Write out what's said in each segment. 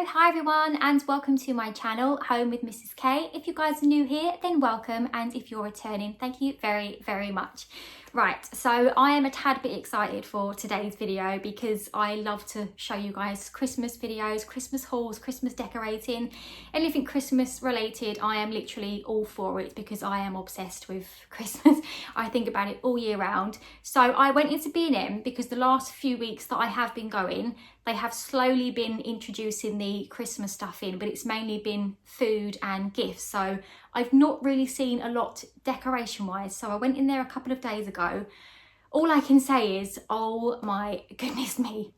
Hi everyone and welcome to my channel, Home with Mrs. K. If you guys are new here, then welcome, and if you're returning, thank you very much. Right, so I am a tad bit excited for today's video because I love to show you guys Christmas videos, Christmas hauls, Christmas decorating, anything Christmas related. I am literally all for it because I am obsessed with Christmas. I think about it all year round. So I went into B&M because the last few weeks that I have been going, they have slowly been introducing the Christmas stuff in, but it's mainly been food and gifts. So I've not really seen a lot decoration wise. So I went in there a couple of days ago. All I can say is, oh my goodness me,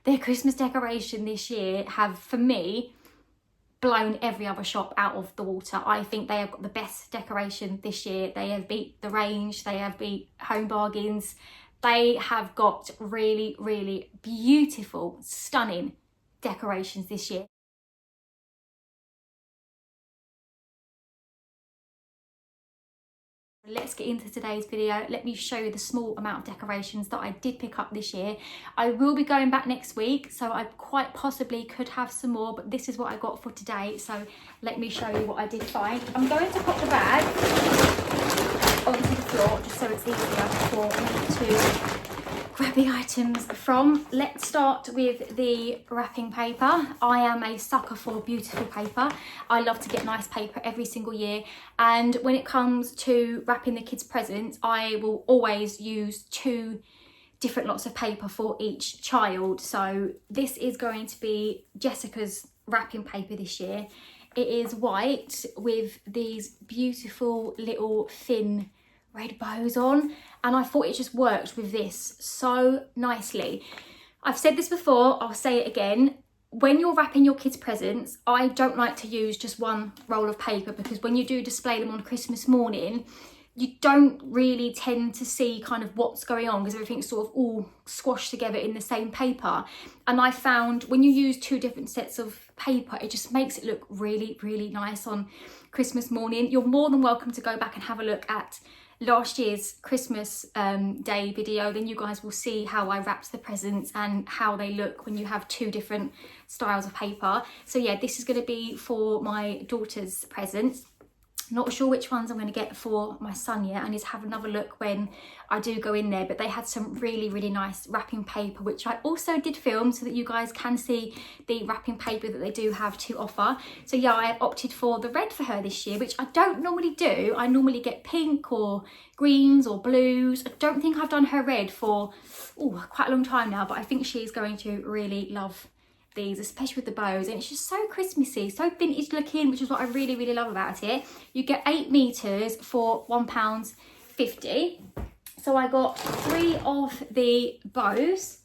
their Christmas decoration this year have, for me, blown every other shop out of the water. I think they have got the best decoration this year. They have beat the range, they have beat Home Bargains. They have got really beautiful, stunning decorations this year. Let's get into today's video. Let me show you the small amount of decorations that I did pick up this year. I will be going back next week, so I quite possibly could have some more, but this is what I got for today. So let me show you what I did find. I'm going to put the bag onto the floor just so it's easier for me to grab the items from. Let's start with the wrapping paper. I am a sucker for beautiful paper. I love to get nice paper every single year, and when it comes to wrapping the kids' presents, I will always use two different lots of paper for each child. So this is going to be Jessica's wrapping paper this year. It is white with these beautiful little thin red bows on, and I thought it just worked with this so nicely. I've said this before, I'll say it again. When you're wrapping your kids' presents, I don't like to use just one roll of paper, because when you do display them on Christmas morning, you don't really tend to see kind of what's going on because everything's sort of all squashed together in the same paper. And I found when you use two different sets of paper, it just makes it look really nice on Christmas morning. You're more than welcome to go back and have a look at last year's Christmas day video. Then you guys will see how I wrapped the presents and how they look when you have two different styles of paper. So yeah, this is going to be for my daughter's presents. Not sure which ones I'm going to get for my son yet. I need to have another look when I do go in there, but they had some really nice wrapping paper, which I also did film so that you guys can see the wrapping paper that they do have to offer. So yeah, I have opted for the red for her this year, which I don't normally do. I normally get pink or greens or blues. I don't think I've done her red for quite a long time now, but I think she's going to really love these, especially with the bows, and it's just so Christmassy, so vintage looking, which is what I really love about it. You get 8 meters for £1.50. So I got 3 of the bows,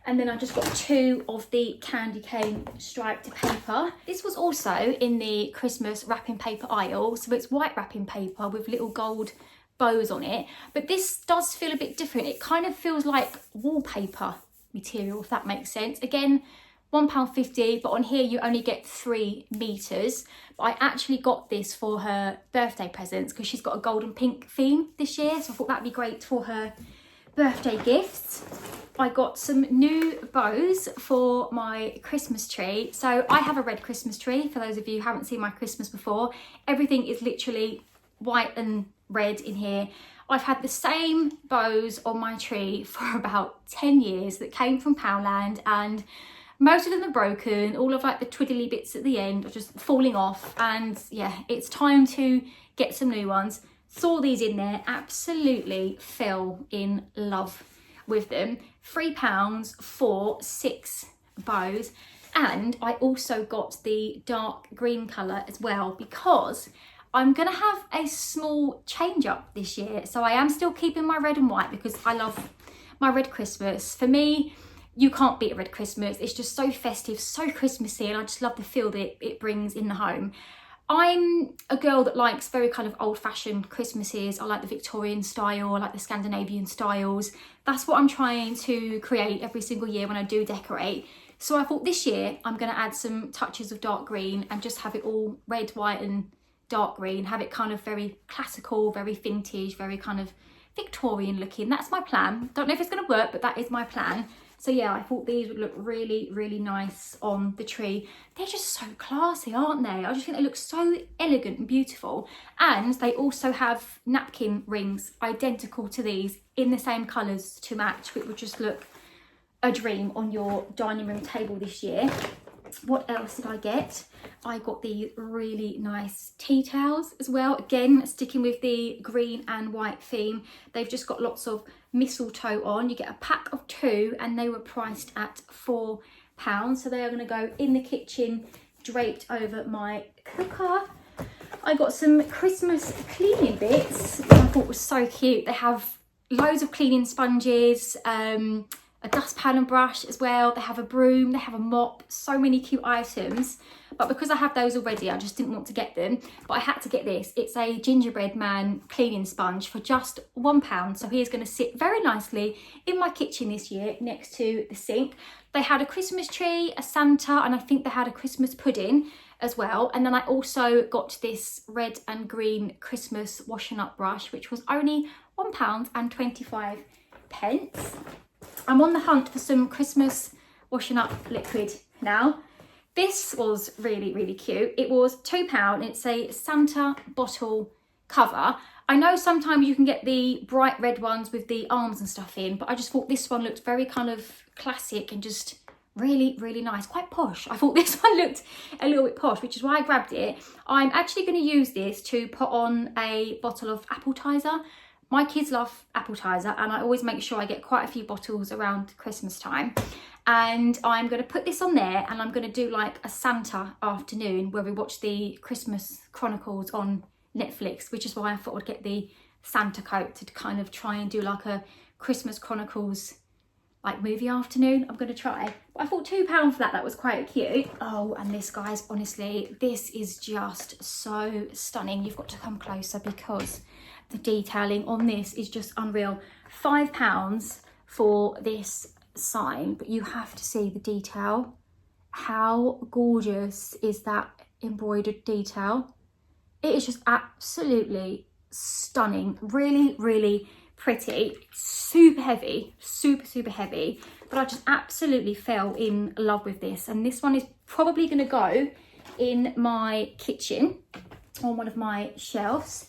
and then I just got 2 of the candy cane striped paper. This was also in the Christmas wrapping paper aisle, so it's white wrapping paper with little gold bows on it, but this does feel a bit different. It kind of feels like wallpaper material, if that makes sense. Again, £1.50, but on here you only get 3 meters. But I actually got this for her birthday presents because she's got a gold and pink theme this year, so I thought that'd be great for her birthday gifts. I got some new bows for my Christmas tree. So I have a red Christmas tree, for those of you who haven't seen my Christmas before. Everything is literally white and red in here. I've had the same bows on my tree for about 10 years that came from Poundland, and most of them are broken. All of like the twiddly bits at the end are just falling off, and yeah, it's time to get some new ones. Saw these in there, absolutely fell in love with them. £3 for 6 bows. And I also got the dark green colour as well, because I'm gonna have a small change up this year. So I am still keeping my red and white because I love my red Christmas. For me, you can't beat a red Christmas. It's just so festive, so Christmassy, and I just love the feel that it brings in the home. I'm a girl that likes very kind of old-fashioned Christmases. I like the Victorian style, I like the Scandinavian styles. That's what I'm trying to create every single year when I do decorate. So I thought this year I'm going to add some touches of dark green and just have it all red, white and dark green. Have it kind of very classical, very vintage, very kind of Victorian looking. That's my plan. Don't know if it's going to work, but that is my plan. So yeah, I thought these would look really, really nice on the tree. They're just so classy, aren't they? I just think they look so elegant and beautiful. And they also have napkin rings identical to these in the same colours to match, which would just look a dream on your dining room table this year. What else did I get? I got the really nice tea towels as well. Again, sticking with the green and white theme. They've just got lots of mistletoe on. You get a pack of 2 and they were priced at £4. So they are going to go in the kitchen, draped over my cooker. I got some Christmas cleaning bits, which I thought was so cute. They have loads of cleaning sponges, a dustpan and brush as well. They have a broom, they have a mop, so many cute items. But because I have those already, I just didn't want to get them. But I had to get this. It's a gingerbread man cleaning sponge for just £1. So he is going to sit very nicely in my kitchen this year next to the sink. They had a Christmas tree, a Santa, and I think they had a Christmas pudding as well. And then I also got this red and green Christmas washing up brush, which was only £1.25. I'm on the hunt for some Christmas washing up liquid now. This was really, really cute. It was £2. It's a Santa bottle cover. I know sometimes you can get the bright red ones with the arms and stuff in, but I just thought this one looked very kind of classic and just really, really nice, quite posh. I thought this one looked a little bit posh, which is why I grabbed it. I'm actually going to use this to put on a bottle of appetizer. My kids love appetizer and I always make sure I get quite a few bottles around Christmas time. And I'm going to put this on there and I'm going to do like a Santa afternoon where we watch the Christmas Chronicles on Netflix, which is why I thought I'd get the Santa coat to kind of try and do like a Christmas Chronicles like movie afternoon. I'm going to try. But I thought £2 for that, that was quite cute. Oh, and this, guys, honestly, this is just so stunning. You've got to come closer because the detailing on this is just unreal. £5 for this sign, but you have to see the detail. How gorgeous is that embroidered detail? It is just absolutely stunning. Really, really pretty. Super heavy, super heavy, but I just absolutely fell in love with this. And this one is probably going to go in my kitchen on one of my shelves.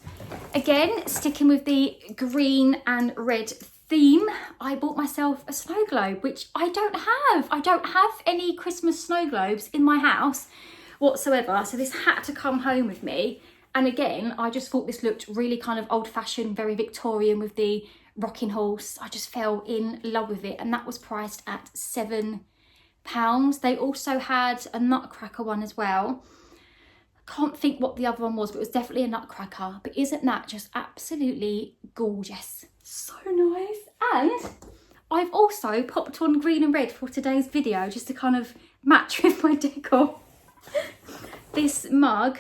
Again, sticking with the green and red theme, I bought myself a snow globe, which I don't have. I don't have any Christmas snow globes in my house whatsoever, so this had to come home with me. And again, I just thought this looked really kind of old-fashioned, very Victorian with the rocking horse. I just fell in love with it, and that was priced at £7. They also had a nutcracker one as well. Can't think what the other one was, but it was definitely a nutcracker. But isn't that just absolutely gorgeous? So nice. And I've also popped on green and red for today's video just to kind of match with my decor. This mug.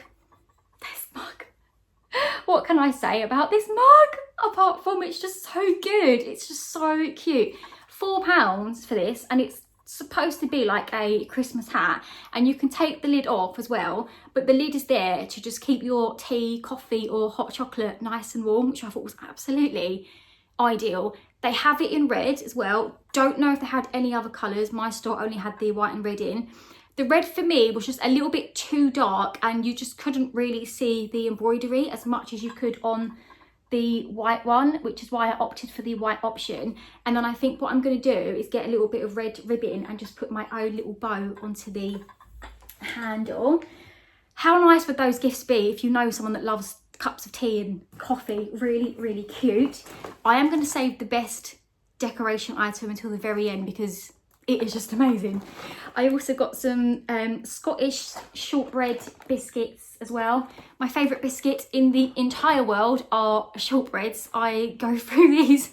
What can I say about this mug? Apart from it's just so good. It's just so cute. £4 for this, and it's supposed to be like a Christmas hat, and you can take the lid off as well, but the lid is there to just keep your tea, coffee or hot chocolate nice and warm, which I thought was absolutely ideal. They have it in red as well. Don't know if they had any other colours. My store only had the white and red in. The red for me was just a little bit too dark and you just couldn't really see the embroidery as much as you could on the white one, which is why I opted for the white option. And then I think what I'm going to do is get a little bit of red ribbon and just put my own little bow onto the handle. How nice would those gifts be if you know someone that loves cups of tea and coffee? Really, really cute. I am going to save the best decoration item until the very end because it is just amazing. I also got some Scottish shortbread biscuits as well. My favourite biscuit in the entire world are shortbreads. I go through these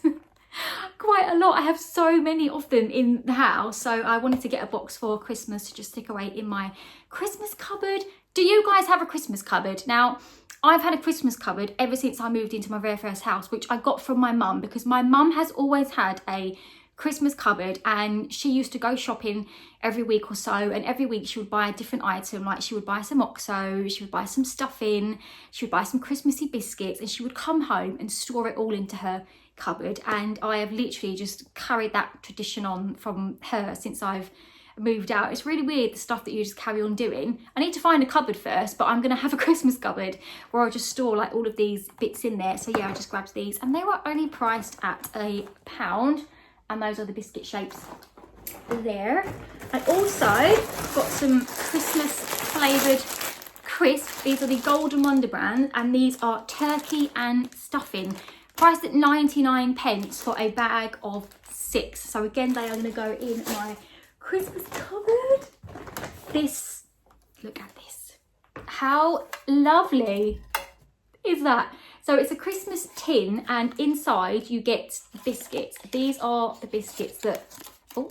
quite a lot. I have so many of them in the house. So I wanted to get a box for Christmas to just stick away in my Christmas cupboard. Do you guys have a Christmas cupboard? Now, I've had a Christmas cupboard ever since I moved into my very first house, which I got from my mum because my mum has always had a Christmas cupboard and she used to go shopping every week or so, and every week she would buy a different item. Like she would buy some OXO, she would buy some stuffing, she would buy some Christmassy biscuits, and she would come home and store it all into her cupboard, and I have literally just carried that tradition on from her since I've moved out. It's really weird, the stuff that you just carry on doing. I need to find a cupboard first, but I'm gonna have a Christmas cupboard where I'll just store like all of these bits in there. So yeah, I just grabbed these, and they were only priced at £1, and those are the biscuit shapes there. I also got some Christmas flavoured crisps. These are the Golden Wonder brand, and these are turkey and stuffing, priced at 99p for a bag of 6. So again, they are going to go in my Christmas cupboard. This, look at this, how lovely is that? So it's a Christmas tin, and inside you get biscuits. These are the biscuits that, oh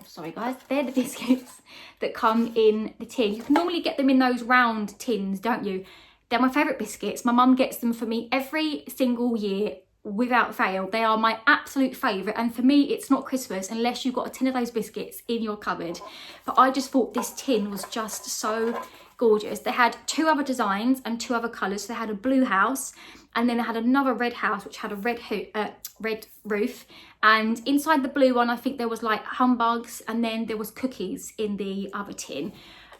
sorry guys, they're the biscuits that come in the tin. You can normally get them in those round tins, don't you? They're my favourite biscuits. My mum gets them for me every single year without fail. They are my absolute favourite, and for me it's not Christmas unless you've got a tin of those biscuits in your cupboard. But I just thought this tin was just so gorgeous. They had 2 other designs and 2 other colours. So they had a blue house, and then they had another red house which had a red roof, and inside the blue one I think there was like humbugs, and then there was cookies in the other tin.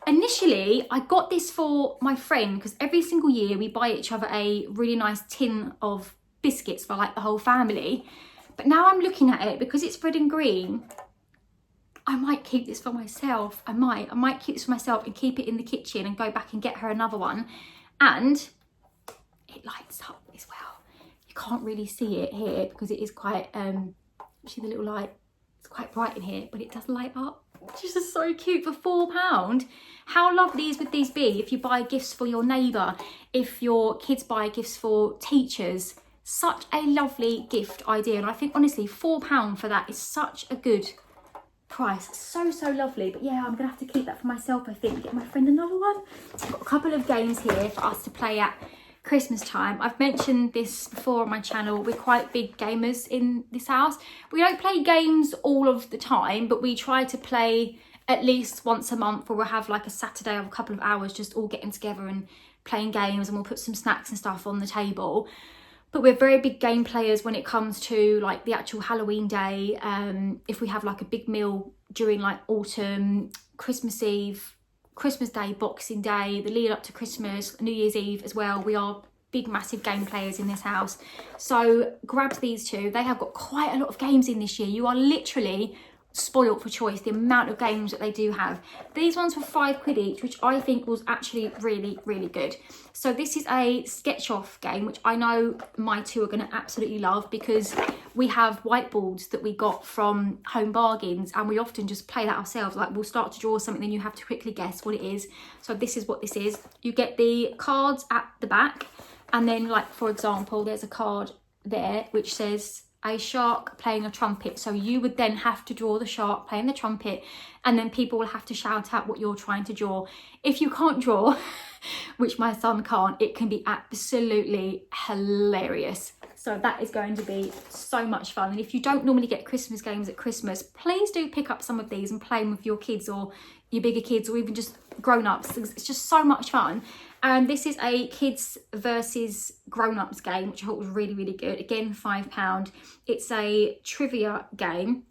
Initially I got this for my friend because every single year we buy each other a really nice tin of biscuits for like the whole family, but now I'm looking at it, because it's red and green, I might keep this for myself. I might keep this for myself and keep it in the kitchen and go back and get her another one. And it lights up as well. You can't really see it here because it is quite, see the little light? It's quite bright in here, but it does light up. This is so cute for £4. How lovely would these be if you buy gifts for your neighbour, if your kids buy gifts for teachers? Such a lovely gift idea. And I think honestly £4 for that is such a good price. So lovely. But yeah, I'm gonna have to keep that for myself, I think. Get my friend another one. I've got a couple of games here for us to play at Christmas time. I've mentioned this before on my channel. We're quite big gamers in this house. We don't play games all of the time, but we try to play at least once a month, or we'll have like a Saturday of a couple of hours just all getting together and playing games, and we'll put some snacks and stuff on the table. But we're very big game players when it comes to like the actual Halloween day. If we have like a big meal during like autumn, Christmas Eve, Christmas Day, Boxing Day, the lead up to Christmas, New Year's Eve as well. We are big, massive game players in this house. So grab these 2. They have got quite a lot of games in this year. You are literally spoilt for choice, the amount of games that they do have. These ones were £5 each, which I think was actually really good. So this is a sketch off game, which I know my 2 are going to absolutely love, because we have whiteboards that we got from Home Bargains, and we often just play that ourselves. Like, we'll start to draw something, then you have to quickly guess what it is. So this is what this is. You get the cards at the back, and then like, for example, there's a card there which says a shark playing a trumpet. So you would then have to draw the shark playing the trumpet, and then people will have to shout out what you're trying to draw. If you can't draw, which my son can't, it can be absolutely hilarious. So that is going to be so much fun. And if you don't normally get Christmas games at Christmas, please do pick up some of these and play them with your kids, or your bigger kids, or even just grown-ups. It's just so much fun. And this is a kids versus grown-ups game, which I thought was really good. Again, £5. It's a trivia game.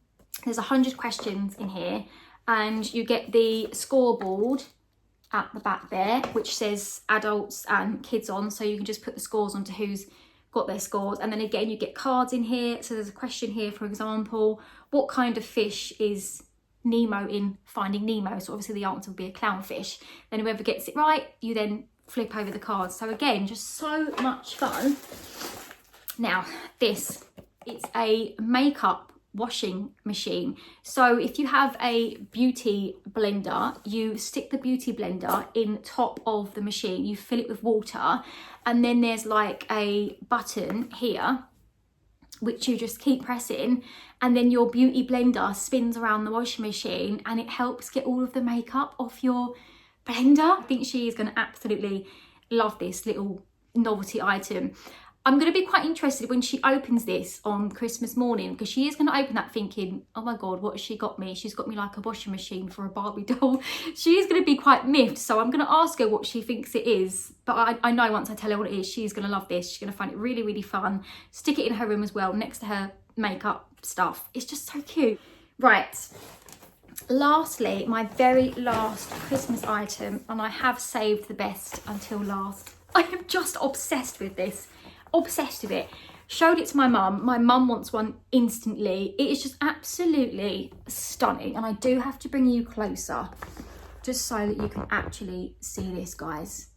There's 100 questions in here, and you get the scoreboard at the back there, which says adults and kids on, so you can just put the scores onto who's got their scores. And then again, you get cards in here. So there's a question here, for example, what kind of fish is Nemo in Finding Nemo? So obviously the answer will be a clownfish. Then whoever gets it right, you then flip over the cards. So again, just so much fun. Now this, it's a makeup washing machine. So if you have a beauty blender, you stick the beauty blender in top of the machine, you fill it with water, and then there's like a button here which you just keep pressing, and then your beauty blender spins around the washing machine, and it helps get all of the makeup off your blender. I think she is going to absolutely love this little novelty item. I'm going to be quite interested when she opens this on Christmas morning, because she is going to open that thinking, oh my God, what has she got me? She's got me like a washing machine for a Barbie doll. She is going to be quite miffed. So I'm going to ask her what she thinks it is. But I know once I tell her what it is, she's going to love this. She's going to find it really, really fun. Stick it in her room as well, next to her makeup stuff. It's just so cute. Right. Lastly, my very last Christmas item, and I have saved the best until last. I am just obsessed with this. Obsessed with it. Showed it to my mum. My mum wants one instantly. It is just absolutely stunning, and I do have to bring you closer just so that you can actually see this, guys.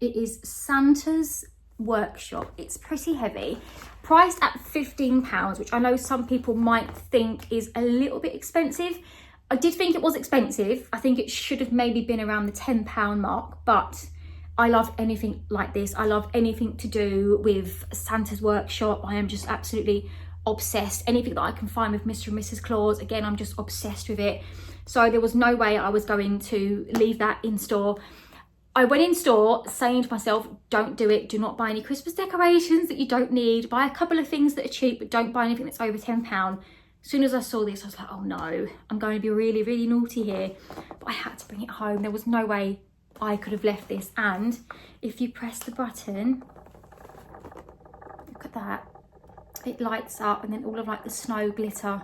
It is Santa's Workshop. It's pretty heavy, priced at £15, which I know some people might think is a little bit expensive. I did think it was expensive. I think it should have maybe been around the £10 mark, but I love anything like this. I love anything to do with Santa's Workshop. I am just absolutely obsessed. Anything that I can find with Mr. and Mrs. Claus, again, I'm just obsessed with it. So there was no way I was going to leave that in store. I went in store saying to myself, don't do it. Do not buy any Christmas decorations that you don't need. Buy a couple of things that are cheap, but don't buy anything that's over £10. As soon as I saw this, I was like, oh no, I'm going to be really, really naughty here. But I had to bring it home. There was no way I could have left this. And if you press the button, look at that, it lights up, and then all of like the snow glitter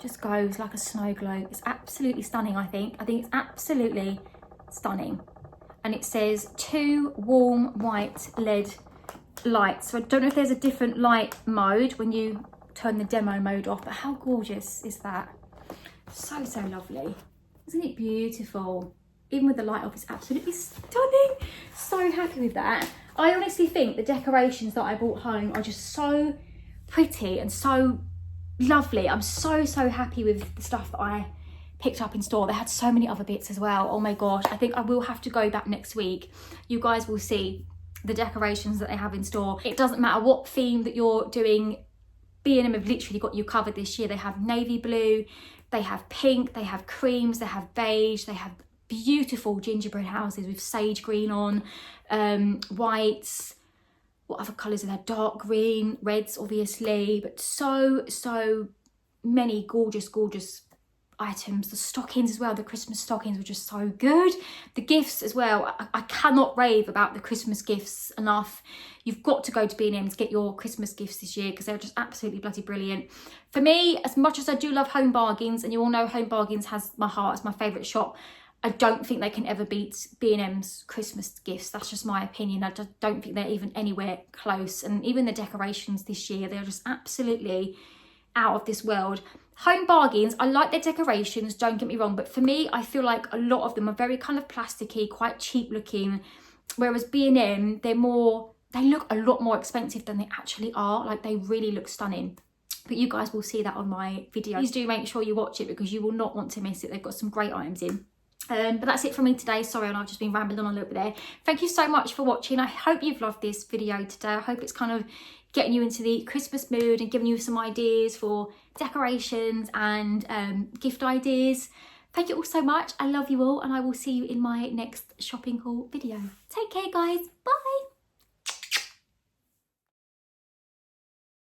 just goes like a snow globe. It's absolutely stunning. I think it's absolutely stunning. And it says 2 warm white LED lights. So I don't know if there's a different light mode when you turn the demo mode off, but how gorgeous is that? So lovely. Isn't it beautiful? Even with the light off, it's absolutely stunning. So happy with that. I honestly think the decorations that I brought home are just so pretty and so lovely. I'm so happy with the stuff that I picked up in store. They had so many other bits as well. Oh my gosh, I think I will have to go back next week. You guys will see the decorations that they have in store. It doesn't matter what theme that you're doing, B&M have literally got you covered this year. They have navy blue, they have pink, they have creams, they have beige, they have beautiful gingerbread houses with sage green on, whites. What other colours are there? Dark green, reds obviously, but so many gorgeous items. The stockings as well, the Christmas stockings were just so good. The gifts as well, I cannot rave about the Christmas gifts enough. You've got to go to B&M to get your Christmas gifts this year, because they're just absolutely bloody brilliant. For me, as much as I do love Home Bargains, and you all know Home Bargains has my heart, it's my favourite shop, I don't think they can ever beat B&M's Christmas gifts. That's just my opinion. I just don't think they're even anywhere close. And even the decorations this year, they're just absolutely out of this world. Home Bargains, I like their decorations, don't get me wrong, but for me, I feel like a lot of them are very kind of plasticky, quite cheap looking, whereas B&M, they look a lot more expensive than they actually are. Like, they really look stunning. But you guys will see that on my video. Please do make sure you watch it, because you will not want to miss it. They've got some great items in. But that's it from me today. Sorry, and I've just been rambling on a little bit there. Thank you so much for watching. I hope you've loved this video today. I hope it's kind of getting you into the Christmas mood and giving you some ideas for decorations and gift ideas. Thank you all so much. I love you all, and I will see you in my next shopping haul video. Take care, guys. Bye.